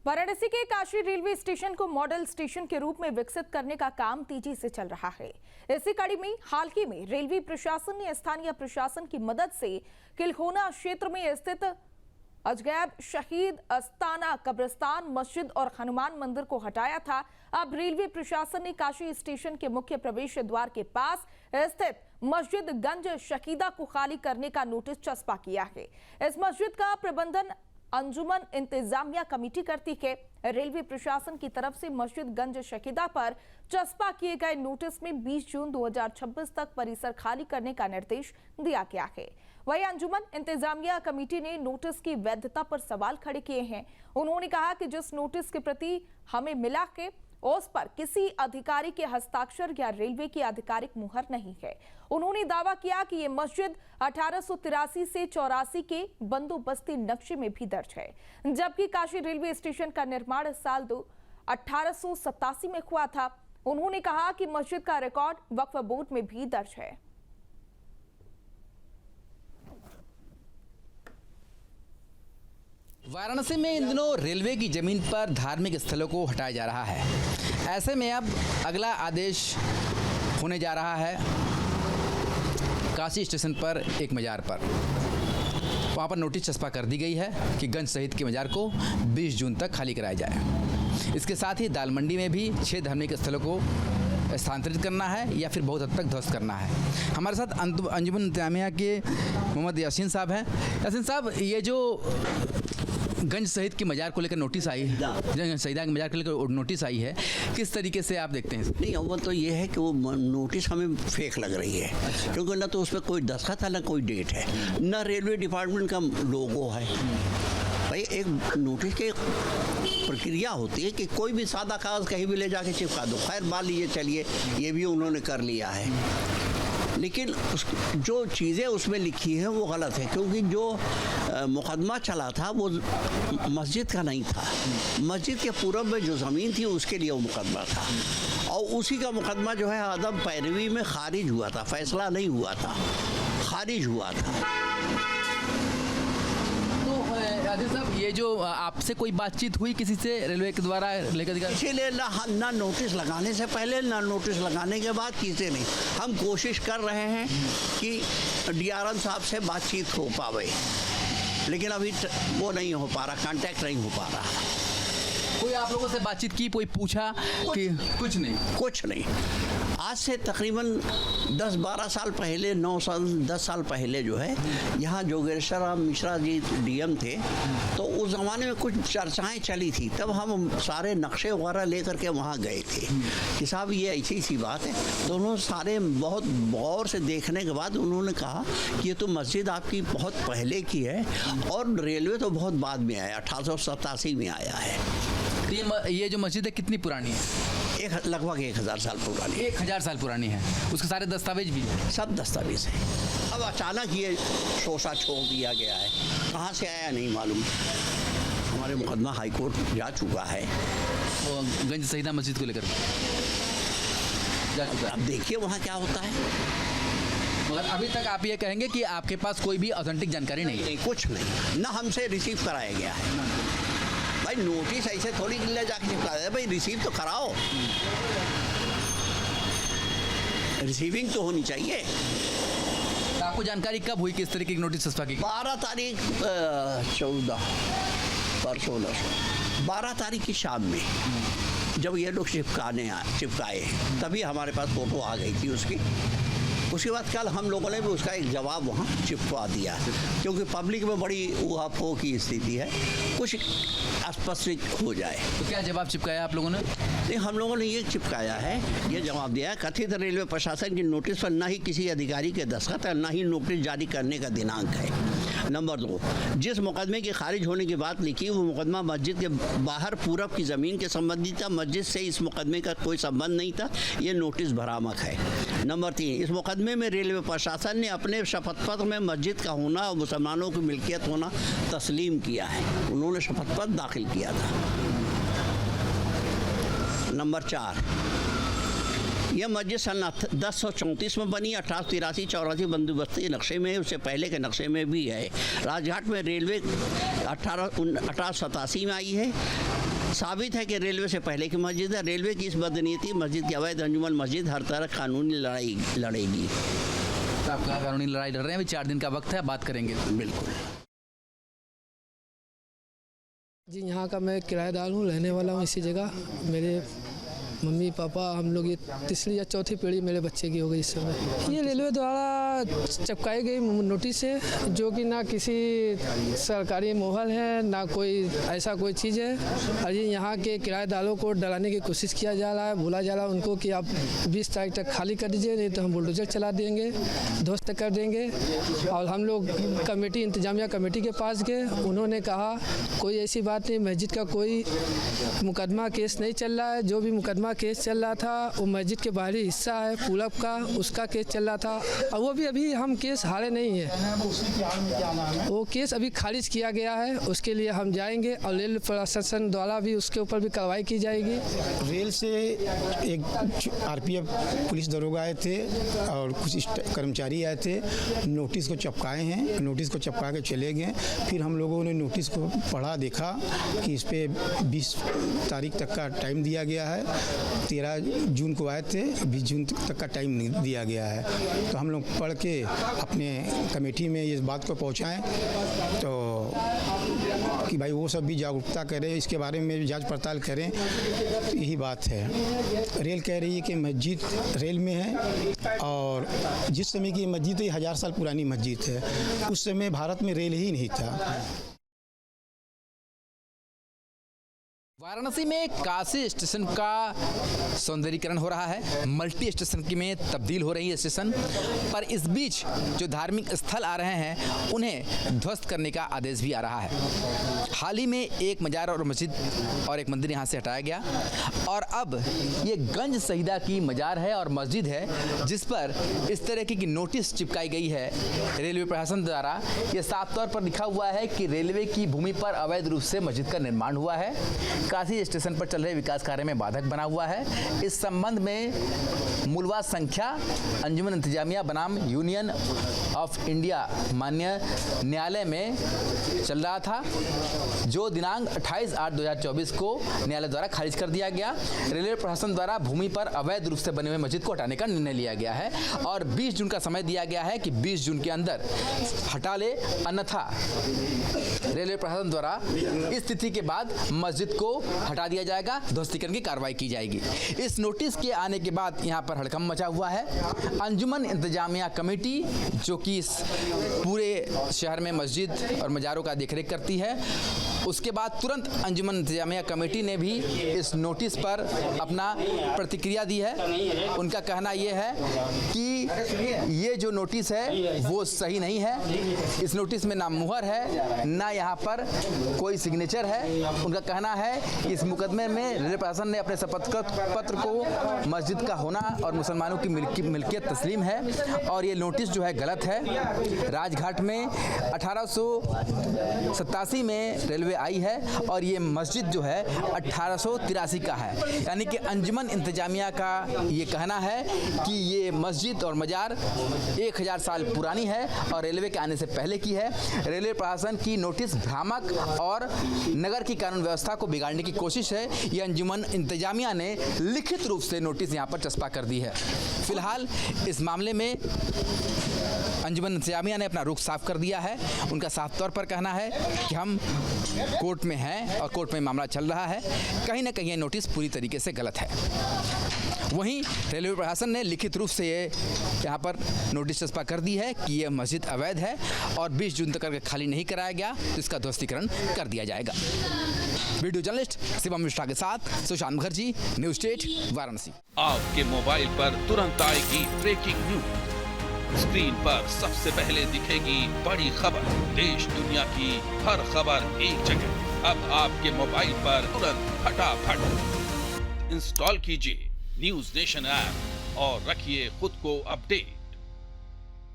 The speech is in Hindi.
वाराणसी के काशी रेलवे स्टेशन को मॉडल स्टेशन के रूप में विकसित करने का काम तेजी से चल रहा है। इसी कड़ी में हाल ही में रेलवे प्रशासन ने स्थानीय प्रशासन की मदद से किलहोना क्षेत्र में स्थित अजगैब शहीद अस्ताना कब्रिस्तान मस्जिद और हनुमान मंदिर को हटाया था। अब रेलवे प्रशासन ने काशी स्टेशन के मुख्य प्रवेश द्वार के पास स्थित मस्जिद गंज शहीदा को खाली करने का नोटिस चस्पा किया है। इस मस्जिद का प्रबंधन अंजुमन इंतजामिया कमेटी करती है। रेलवे प्रशासन की तरफ से मस्जिद गंज शहीदा पर चस्पा किए गए नोटिस में 20 जून 2026 तक परिसर खाली करने का निर्देश दिया गया है। वहीं अंजुमन इंतजामिया कमेटी ने नोटिस की वैधता पर सवाल खड़े किए हैं। उन्होंने कहा कि जिस नोटिस के प्रति हमें मिला है उस पर किसी अधिकारी के हस्ताक्षर या रेलवे की आधिकारिक मुहर नहीं है। उन्होंने दावा किया कि ये मस्जिद 1883 से 84 के बंदोबस्ती नक्शे में भी दर्ज है, जबकि काशी रेलवे स्टेशन का निर्माण साल 1887 में हुआ था। उन्होंने कहा कि मस्जिद का रिकॉर्ड वक्फ बोर्ड में भी दर्ज है। वाराणसी में इन दिनों रेलवे की जमीन पर धार्मिक स्थलों को हटाया जा रहा है। ऐसे में अब अगला आदेश होने जा रहा है काशी स्टेशन पर एक मजार पर। वहाँ पर नोटिस चस्पा कर दी गई है कि गंज शहीद के मजार को 20 जून तक खाली कराया जाए। इसके साथ ही दाल मंडी में भी 6 धार्मिक स्थलों को स्थानांतरित करना है या फिर बहुत हद तक ध्वस्त करना है। हमारे साथ अंजुमन इंतजामिया के मोहम्मद यासीन साहब हैं। यासीन साहब, ये जो गंज शहीद की मजार को लेकर नोटिस आई है, गंज शहीदा की मजार को लेकर नोटिस आई है, किस तरीके से आप देखते हैं? नहीं, अव्वल तो ये है कि वो नोटिस हमें फेक लग रही है। अच्छा। क्योंकि ना तो उसमें कोई दस्तखत है ना कोई डेट है, ना रेलवे डिपार्टमेंट का लोगो है। भाई एक नोटिस की प्रक्रिया होती है कि कोई भी सादा कागज़ कहीं भी ले जाके चिपका दो। खैर मान लीजिए, चलिए ये भी उन्होंने कर लिया है, लेकिन जो चीज़ें उसमें लिखी हैं वो गलत है। क्योंकि जो मुकदमा चला था वो मस्जिद का नहीं था। मस्जिद के पूरब में जो ज़मीन थी उसके लिए वो मुकदमा था, और उसी का मुकदमा जो है अदम पैरवी में खारिज हुआ था। फैसला नहीं हुआ था, खारिज हुआ था। साहब, ये जो आपसे कोई बातचीत हुई किसी से रेलवे के द्वारा लेकर? इसीलिए ना नोटिस लगाने से पहले ना नोटिस लगाने के बाद किसी नहीं। हम कोशिश कर रहे हैं कि DRM साहब से बातचीत हो पावे, लेकिन अभी वो नहीं हो पा रहा, कांटेक्ट नहीं हो पा रहा। कोई आप लोगों से बातचीत की, कोई पूछा कि? कुछ नहीं। आज से तकरीबन 10-12 साल पहले, 10 साल पहले जो है यहाँ जोगेश्वर राम मिश्रा जी DM थे, तो उस ज़माने में कुछ चर्चाएं चली थी। तब हम सारे नक्शे वगैरह लेकर के वहाँ गए थे कि साहब ये ऐसी सी बात है। तो उन्होंने सारे बहुत गौर से देखने के बाद उन्होंने कहा कि ये तो मस्जिद आपकी बहुत पहले की है और रेलवे तो बहुत बाद में आया, 1887 में आया है। ये जो मस्जिद है कितनी पुरानी है? लगभग 1000 साल पुरानी। 1000 साल पुरानी है। उसके सारे दस्तावेज भी हैं? सब दस्तावेज हैं। अब अचानक ये शोषा छोड़ दिया गया है, कहाँ से आया नहीं मालूम। हमारे मुकदमा हाई कोर्ट जा चुका है वो गंज शहीदा मस्जिद को लेकर जा चुका। अब देखिए वहाँ क्या होता है। मगर अभी तक आप ये कहेंगे कि आपके पास कोई भी ऑथेंटिक जानकारी नहीं है? कुछ नहीं, ना हमसे रिसीव कराया गया है। भाई नोटिस ऐसे थोड़ी ले जाके चिपका दे, भाई रिसीव तो कराओ, रिसीविंग तो होनी चाहिए। तो आपको जानकारी कब हुई किस तरीके की नोटिस चस्पा की? 12 तारीख 14 परसों 12 तारीख की शाम में जब ये लोग चिपकाए तभी हमारे पास फोटो आ गई थी उसकी। उसके बाद कल हम लोगों ने भी उसका एक जवाब वहाँ चिपका दिया, क्योंकि पब्लिक में बड़ी उहापोह की स्थिति है, कुछ स्पष्ट हो जाए। तो क्या जवाब चिपकाया आप लोगों ने? नहीं, हम लोगों ने ये चिपकाया है, ये जवाब दिया है कथित रेलवे प्रशासन की नोटिस पर न ही किसी अधिकारी के दस्तखत है, न ही नोटिस जारी करने का दिनांक है। नंबर 2, जिस मुकदमे के खारिज होने की बात लिखी वो मुकदमा मस्जिद के बाहर पूरब की ज़मीन के संबंधित था। मस्जिद से इस मुकदमे का कोई संबंध नहीं था, ये नोटिस भरामक है। नंबर 3, इस मुकदमे में रेलवे प्रशासन ने अपने शपथ पत्र में मस्जिद का होना और मुसलमानों की मिल्कियत होना तस्लीम किया है। उन्होंने शपथ पत्र दाखिल किया था। नंबर 4, यह मस्जिद सन 1034 में बनी, 1883-84 बंदोबस्ती नक्शे में, उससे पहले के नक्शे में भी है। राजघाट में रेलवे 1887 में आई है। साबित है कि रेलवे से पहले की मस्जिद है। रेलवे की इस बदनीयती मस्जिद की अवैध अंजुमन मस्जिद हर तरह कानूनी लड़ाई लड़ेगी। तो आप कानूनी लड़ाई लड़ रहे हैं, अभी 4 दिन का वक्त है, बात करेंगे। बिल्कुल जी, यहाँ का मैं किराएदार हूँ, रहने वाला हूँ इसी जगह। मेरे मम्मी पापा हम लोग ये तीसरी या चौथी पीढ़ी मेरे बच्चे की हो गई इस समय। ये रेलवे द्वारा चिपकाई गई नोटिस है जो कि ना किसी सरकारी मोहर है ना कोई ऐसा कोई चीज़ है। और ये यहाँ के किराएदारों को डराने की कोशिश किया जा रहा है, बोला जा रहा है उनको कि आप 20 तारीख तक खाली कर दीजिए, नहीं तो हम बुलडोजर चला देंगे, ध्वस्त कर देंगे। और हम लोग कमेटी इंतजामिया कमेटी के पास गए, उन्होंने कहा कोई ऐसी बात नहीं, मस्जिद का कोई मुकदमा केस नहीं चल रहा है। जो भी मुकदमा केस चल रहा था वो मस्जिद के बाहरी हिस्सा है पूरब का, उसका केस चल रहा था और वो भी अभी हम केस हारे नहीं है, वो केस अभी खारिज किया गया है। उसके लिए हम जाएंगे और रेल प्रशासन द्वारा भी उसके ऊपर भी कार्रवाई की जाएगी। रेल से एक आरपीएफ पुलिस दरोगा आए थे और कुछ कर्मचारी आए थे, नोटिस को चिपकाए हैं, नोटिस को चिपका के चले गए। फिर हम लोगों ने नोटिस को पढ़ा, देखा कि इस पे 20 तारीख तक का टाइम दिया गया है। 13 जून को आए थे, 20 जून तक का टाइम नहीं दिया गया है। तो हम लोग पढ़ के अपने कमेटी में इस बात को पहुंचाएं तो कि भाई वो सब भी जागरूकता करें, इसके बारे में भी जांच पड़ताल करें। तो यही बात है। रेल कह रही है कि मस्जिद रेल में है और जिस समय की मस्जिद है 1000 साल पुरानी मस्जिद है, उस समय भारत में रेल ही नहीं था। वाराणसी में काशी स्टेशन का सौंदर्यीकरण हो रहा है, मल्टी स्टेशन की में तब्दील हो रही है स्टेशन, पर इस बीच जो धार्मिक स्थल आ रहे हैं उन्हें ध्वस्त करने का आदेश भी आ रहा है। हाल ही में एक मजार और मस्जिद और एक मंदिर यहाँ से हटाया गया और अब ये गंज शहीदा की मजार है और मस्जिद है जिस पर इस तरह की नोटिस चिपकाई गई है रेलवे प्रशासन द्वारा। ये साफ तौर पर लिखा हुआ है कि रेलवे की भूमि पर अवैध रूप से मस्जिद का निर्माण हुआ है, काशी स्टेशन पर चल रहे विकास कार्य में बाधक बना हुआ है। इस संबंध में मूलवाद संख्या अंजुमन इंतजामिया बनाम यूनियन ऑफ इंडिया मान्य न्यायालय में चल रहा था, जो दिनांक 28/8/2024 को न्यायालय द्वारा खारिज कर दिया गया। रेलवे प्रशासन द्वारा भूमि पर अवैध रूप से बने हुए मस्जिद को हटाने का निर्णय लिया गया है और 20 जून का समय दिया गया है कि 20 जून के अंदर हटा ले, अन्यथा रेलवे प्रशासन द्वारा इस तिथि के बाद मस्जिद को हटा दिया जाएगा, ध्वस्तीकरण की कार्रवाई की जाएगी। इस नोटिस के आने के बाद यहाँ पर हड़कंप मचा हुआ है। अंजुमन इंतजामिया कमेटी जो कि इस पूरे शहर में मस्जिद और मजारों का देखरेख करती है, उसके बाद तुरंत अंजुमन इंतजामिया कमेटी ने भी इस नोटिस पर अपना प्रतिक्रिया दी है। उनका कहना यह है कि ये जो नोटिस है वो सही नहीं है, इस नोटिस में ना मुहर है ना यहाँ पर कोई सिग्नेचर है। उनका कहना है कि इस मुकदमे में रेलवे प्रशासन ने अपने शपथ पत्र को मस्जिद का होना और मुसलमानों की मिल्कियत तस्लीम है और ये नोटिस जो है गलत है। राजघाट में 1887 में रेलवे आई है और ये मस्जिद जो है 1883 का है, यानी कि अंजुमन इंतजामिया का ये कहना है कि ये मस्जिद और मजार 1000 साल पुरानी है और रेलवे के आने से पहले की है। रेलवे प्रशासन की नोटिस भ्रामक और नगर की कानून व्यवस्था को बिगाड़ने की कोशिश है। ये अंजुमन इंतजामिया ने लिखित रूप से नोटिस यहाँ पर चस्पा कर दी है। फिलहाल इस मामले में अंजुमन इंतजामिया ने अपना रुख साफ कर दिया है। उनका साफ तौर पर कहना है कि हम कोर्ट में हैं और कोर्ट में मामला चल रहा है, कहीं ना कहीं ये नोटिस पूरी तरीके से गलत है। वहीं रेलवे प्रशासन ने लिखित रूप से ये यहाँ पर नोटिस चस्पा कर दी है कि यह मस्जिद अवैध है और 20 जून तक अगर खाली नहीं कराया गया तो इसका ध्वस्तीकरण कर दिया जाएगा। वीडियो जर्नलिस्ट शिवम मिश्रा के साथ सुशांत मुखर्जी, न्यूज स्टेट, वाराणसी। आपके मोबाइल पर तुरंत आएगी ब्रेकिंग न्यूज, स्क्रीन पर सबसे पहले दिखेगी बड़ी खबर, देश दुनिया की हर खबर एक जगह। अब आपके मोबाइल पर तुरंत फटाफट इंस्टॉल कीजिए न्यूज नेशन ऐप और रखिए खुद को अपडेट।